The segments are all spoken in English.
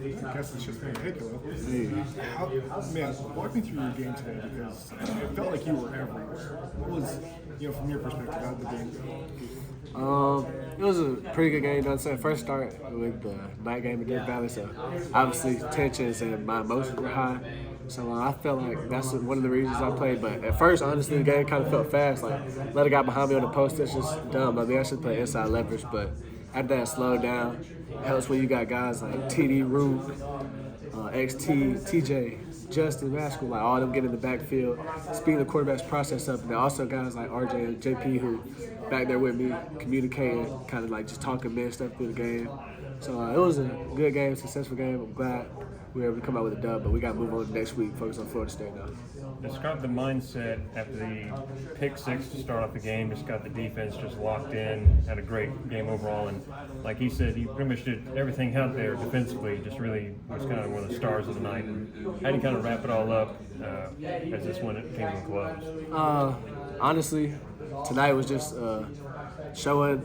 I guess it's just ridiculous. Man, walk me through your game today because it felt like you were everywhere. What was, from your perspective, how did the game go? It was a pretty good game. You know what I'm saying? First start with the night game against Valley, so obviously tensions and my emotions were high. So I felt like that's one of the reasons I played. But at first, honestly, the game kind of felt fast. Like, let a guy behind me on the post, that's just dumb. I mean, I should play inside leverage, but after that, slowed down. It helps when you got guys like TD, Root, XT, TJ, Justin, Rascal, like all them get in the backfield, speeding the quarterback's process up. And then also guys like RJ and JP who back there with me, communicating, kind of like just talking man stuff through the game. So it was a good game, successful game. I'm glad we were able to come out with a dub, but we got to move on to next week, focus on Florida State now. Describe the mindset after the pick six to start off the game. Just got the defense just locked in, had a great game overall, and like he said, he pretty much did everything out there defensively. Just really was kind of one of the stars of the night. How do you kind of wrap it all up as this one came to a close? Honestly, tonight was just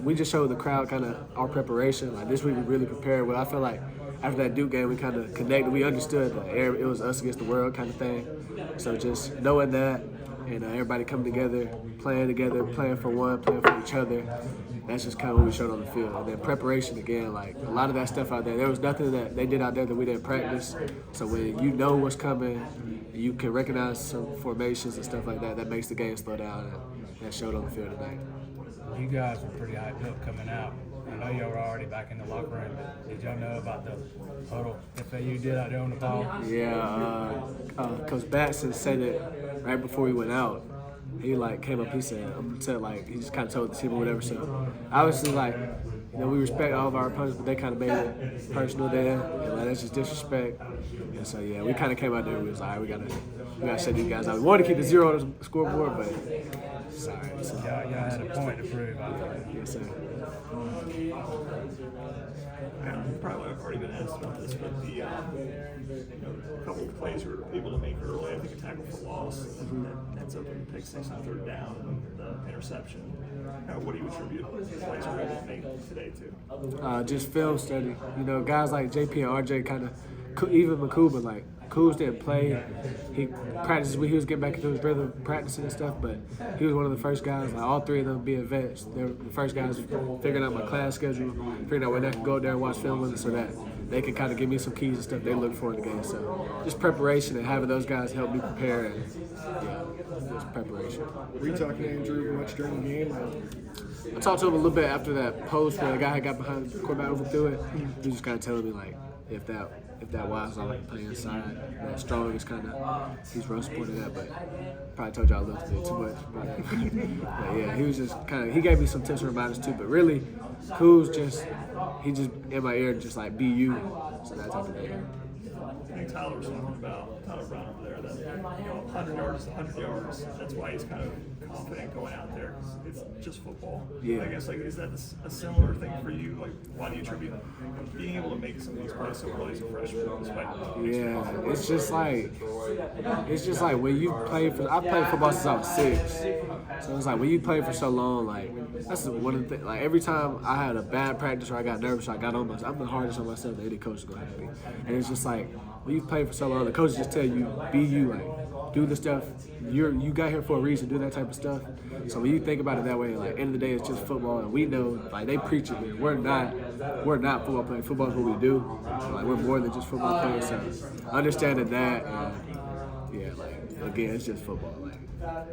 we just showed the crowd kind of our preparation. Like this week we really prepared. Well, I feel like after that Duke game we kind of connected. We understood that it was us against the world kind of thing. So just knowing that and everybody coming together, playing for one, playing for each other. That's just kind of what we showed on the field. And then preparation again, like a lot of that stuff out there was nothing that they did out there that we didn't practice. So when you know what's coming, you can recognize some formations and stuff like that. That makes the game slow down, and that showed on the field tonight. You guys were pretty hyped up coming out. I know y'all were already back in the locker room. Did y'all know about the huddle FAU did out there on the ball? Yeah, Coach Batson said it right before we went out. He came up. He said, he just kind of told the team or whatever. So obviously, we respect all of our opponents, but they kind of made it personal there, and that's just disrespect. And so we kind of came out there and we was like, we gotta shut these guys out. We wanted to keep the 0 on the scoreboard, but sorry. So, y'all had a point to prove out there. Yes, sir. Probably I've already been asked about this, but the a couple of plays you were able to make early, I think a tackle for loss, and that ends up in the pick six on third down, and the interception. What do you attribute the plays you were able to make today to? Just film study. Guys like JP and RJ kind of, even Mukuba, Kuz didn't play. He practiced when he was getting back into his rhythm, practicing and stuff, but he was one of the first guys, all three of them being vets. They were the first guys figuring out my class schedule, figuring out when I could go there and watch film with them so that they could kind of give me some keys and stuff they look for in the game. So just preparation and having those guys help me prepare, and just preparation. Were you talking to Andrew much during the game? I talked to him a little bit after that post where the guy had got behind the quarterback, overthrew it. He was just kind of telling me, if that wise, I like to play inside. That strong is kind of, he's real supportive of that, but probably told y'all a little bit too much. But he was just he gave me some tips and reminders too, but really, he just in my ear, just be you. So that type of thing. I think Tyler was talking about Tyler Brown over there that 100 yards is 100 yards. That's why he's kind of confident going out there because it's just football. Yeah. I guess is that a similar thing for you? Why do you attribute being able to make some of these plays so early as a freshman? Yeah, it's just like when you play for. I played football since I was 6, so it's when you play for so long, that's one of the things. Every time I had a bad practice or I got nervous or I got on myself, I'm the hardest on myself that any coach is gonna have to be. And it's just when you play for so long, the coaches just tell you, be you, do the stuff. You got here for a reason, do that type of stuff. So when you think about it that way, end of the day, it's just football, and we know, they preach it, man. We're not football players. Football is what we do. We're more than just football players. So understanding that, again, it's just football.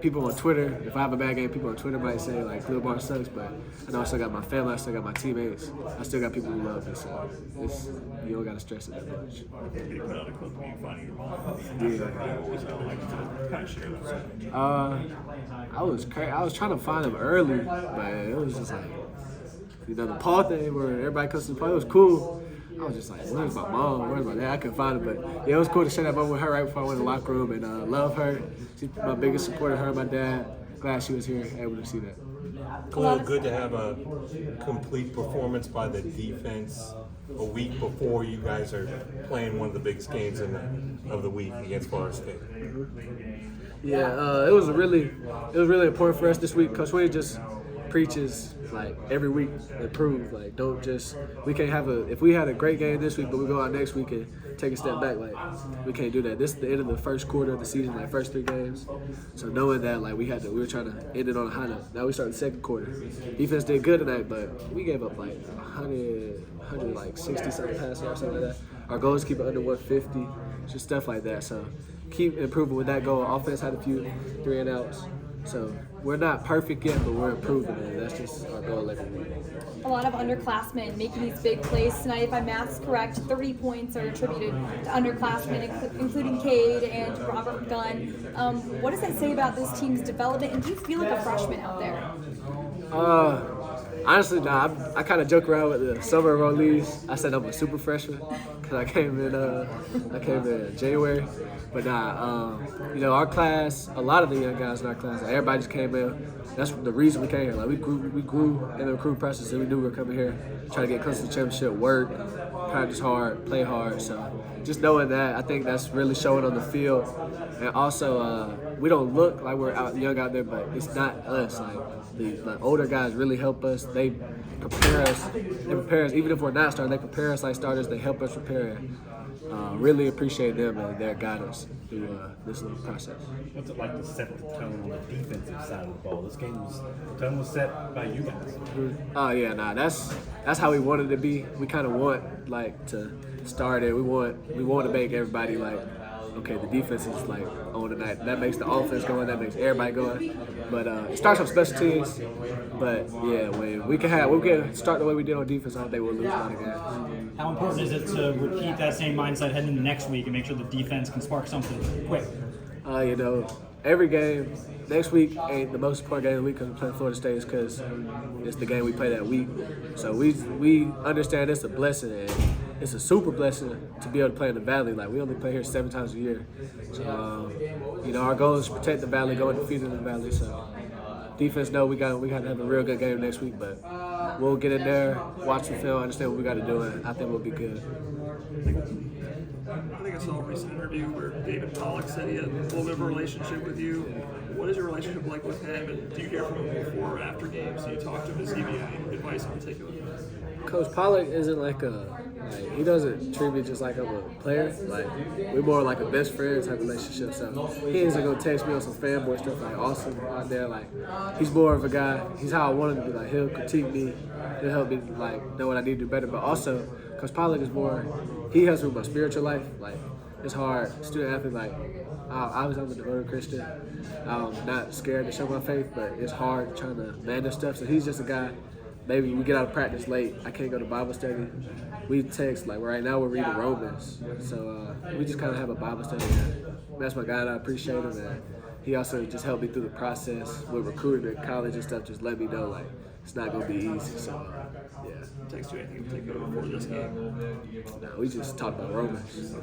People on Twitter, if I have a bad game, people on Twitter might say Khalil Barnes sucks, but I know I still got my family, I still got my teammates, I still got people who love me, so you don't got to stress it that much. You put out a clip of you finding your mom. Yeah. What was that like to kind of share that? I was trying to find him early, but it was just the Paul thing where everybody comes to the play, it was cool. I was just where's my mom? Where's my dad? I couldn't find her, but it was cool to share that moment with her right before I went to the locker room, and love her. She's my biggest supporter, her and my dad. Glad she was here, able to see that. Khalil, good to have a complete performance by the defense a week before you guys are playing one of the biggest games of the week against Florida State. Yeah, it was really important for us this week. Coach Wayne just preaches like every week improve. Like don't just we can't have if we had a great game this week, but we go out next week and take a step back. Like we can't do that. This is the end of the first quarter of the season, like first 3 games. So knowing that, like we were trying to end it on a high note. Now we start the second quarter. Defense did good tonight, but we gave up like 100 like 60 something passes or something like that. Our goal is to keep it under 150, just stuff like that. So keep improving with that goal. Offense had a few 3 and outs. So we're not perfect yet, but we're improving, and that's just our goal every week. A lot of underclassmen making these big plays tonight. If my math's correct, 30 points are attributed to underclassmen, including Cade and Robert Gunn. What does that say about this team's development, and do you feel like a freshman out there? Honestly, I kind of joke around with the summer enrollees. I said I'm a super freshman because I came in January. But our class, a lot of the young guys in our class, everybody just came in. That's the reason we came here. Like we grew in the recruiting process, and we knew we were coming here, trying to get close to the championship, work, practice hard, play hard. So just knowing that, I think that's really showing on the field. And also, we don't look like we're young out there, but it's not us. Like the older guys really help us. They prepare us. Even if we're not starting, they prepare us like starters. They help us prepare. Really appreciate them and their guidance through this little process. What's it like to set the tone on the defensive side of the ball? The tone was set by you guys. Oh yeah, that's how we wanted to be. We kind of want like to start it. We want to make everybody like, okay, the defense is like on tonight. That makes the offense going. That makes everybody going. But it starts on special teams. But yeah, when we can start the way we did on defense, I don't think we'll lose a lot of games. How important is it to repeat that same mindset heading into next week and make sure the defense can spark something quick? Every game, next week ain't the most important game of the week because we're playing Florida State, because it's the game we play that week. So we understand it's a blessing, and it's a super blessing to be able to play in the Valley. Like we only play here 7 times a year. So, our goal is to protect the Valley, go undefeated in the Valley. So defense, we got to have a real good game next week, but we'll get in there, watch the film, understand what we got to do, and I think we'll be good. I think I saw a recent interview where David Pollack said he had a little bit of a relationship with you. What is your relationship like with him, and do you hear from him before or after games? Do you talk to him? Does he give you any advice in particular? Coach Pollack isn't he doesn't treat me just like I'm a player. Like we're more like a best friend type relationship. So he isn't gonna text me on some fanboy stuff like awesome out there. Like he's more of a guy. He's how I want him to be. Like he'll critique me, he'll help me like know what I need to do better. But also, Coach Pollack is more. He helps me with my spiritual life. Like it's hard. Student athlete. Like I'm a devoted Christian. I'm not scared to show my faith, but it's hard trying to manage stuff. So he's just a guy. Maybe we get out of practice late. I can't go to Bible study. We text, like right now we're reading Romans. So we just kind of have a Bible study. That's my guy, and I appreciate him. And he also just helped me through the process with recruiting at college and stuff. Just let me know, like, it's not going to be easy. So, yeah. Text you anything in particular before this game? No, we just talked about Romans.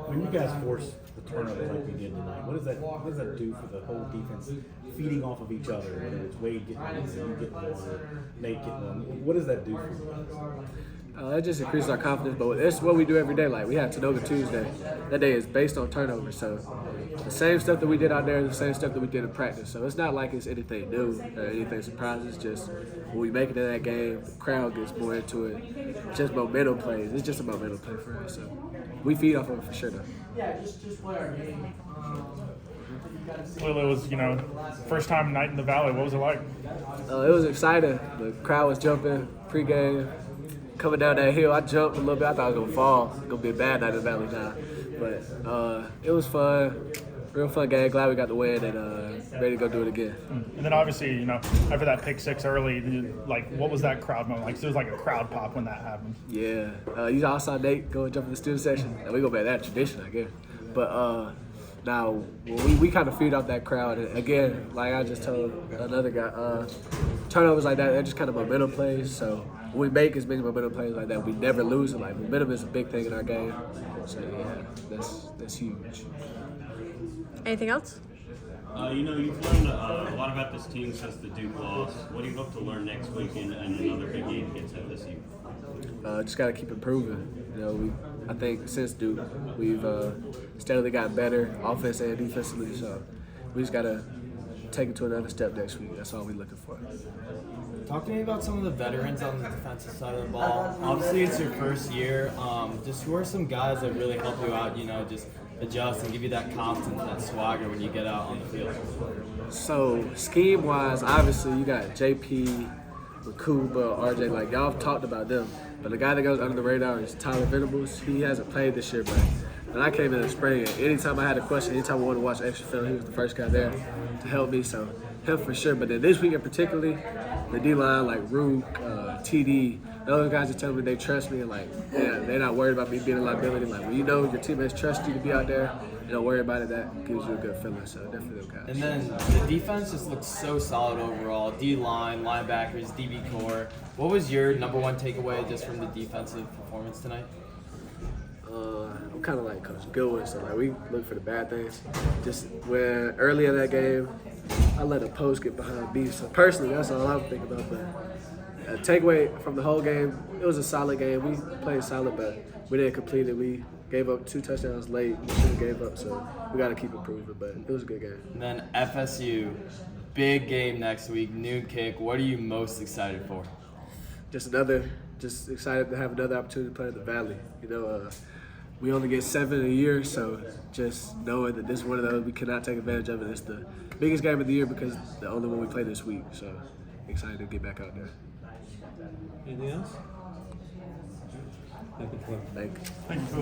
When you guys force the turnover like we did tonight, what does that do for the whole defense feeding off of each other? Whether it's Wade getting one, you getting one, or Nate getting one, what does that do for you? It just increases our confidence, but it's what we do every day. Like we have Tanoga Tuesday. That day is based on turnover. So the same stuff that we did out there is the same stuff that we did in practice. So it's not like it's anything new or anything surprising. It's just when we make it in that game, the crowd gets more into it. Just momentum plays. It's just a momentum play for us. So we feed off of it for sure, though. Well, it was, first time night in the Valley. What was it like? It was exciting. The crowd was jumping pregame. Coming down that hill, I jumped a little bit. I thought I was going to fall. It's going to be a bad night in the Valley now. But it was fun. Real fun game. Glad we got the win and ready to go do it again. And then obviously, after that pick 6 early, what was that crowd moment like? So there was like a crowd pop when that happened. Yeah. You all saw Nate go and jump in the student section. And we go back to that tradition, I guess. But now, we kind of feed off that crowd. And again, like I just told another guy, turnovers like that, they're just kind of momentum plays. So when we make as many momentum plays like that, we never lose it. Like momentum is a big thing in our game. So yeah, that's huge. Anything else? You've learned a lot about this team since the Duke loss. What do you hope to learn next week in another big game against FSU? Just got to keep improving. I think since Duke, we've steadily gotten better, offense and defensively. So we just got to take it to another step next week. That's all we're looking for. Talk to me about some of the veterans on the defensive side of the ball. Obviously, it's your first year. Just who are some guys that really help you out, just adjust and give you that confidence and that swagger when you get out on the field? So, scheme-wise, obviously, you got JP, Mukuba, RJ. Like, y'all have talked about them. But the guy that goes under the radar is Tyler Venables. He hasn't played this year, but when I came in the spring, anytime I had a question, anytime I wanted to watch extra film, he was the first guy there to help me. So, him for sure. But then this weekend particularly, the D-line, like Rook, TD, those guys are telling me they trust me and like, yeah, they're not worried about me being a liability. Like, when you know your teammates trust you to be out there, you don't worry about it, that gives you a good feeling. So definitely those guys. And then the defense just looks so solid overall. D-line, linebackers, DB core. What was your number one takeaway just from the defensive performance tonight? I'm kind of like Coach Goodwin, so like we look for the bad things. Just when early in that game, I let a post get behind me. So personally, that's all I'm thinking about. But takeaway from the whole game, it was a solid game. We played solid, but we didn't complete it. We gave up 2 touchdowns late. We should have gave up, so we got to keep improving. But it was a good game. And then FSU, big game next week, noon kick. What are you most excited for? Just excited to have another opportunity to play in the Valley. We only get 7 a year, so just knowing that this is one of those we cannot take advantage of it. It's the biggest game of the year because it's the only one we play this week. So excited to get back out there. Anything else? Thank you.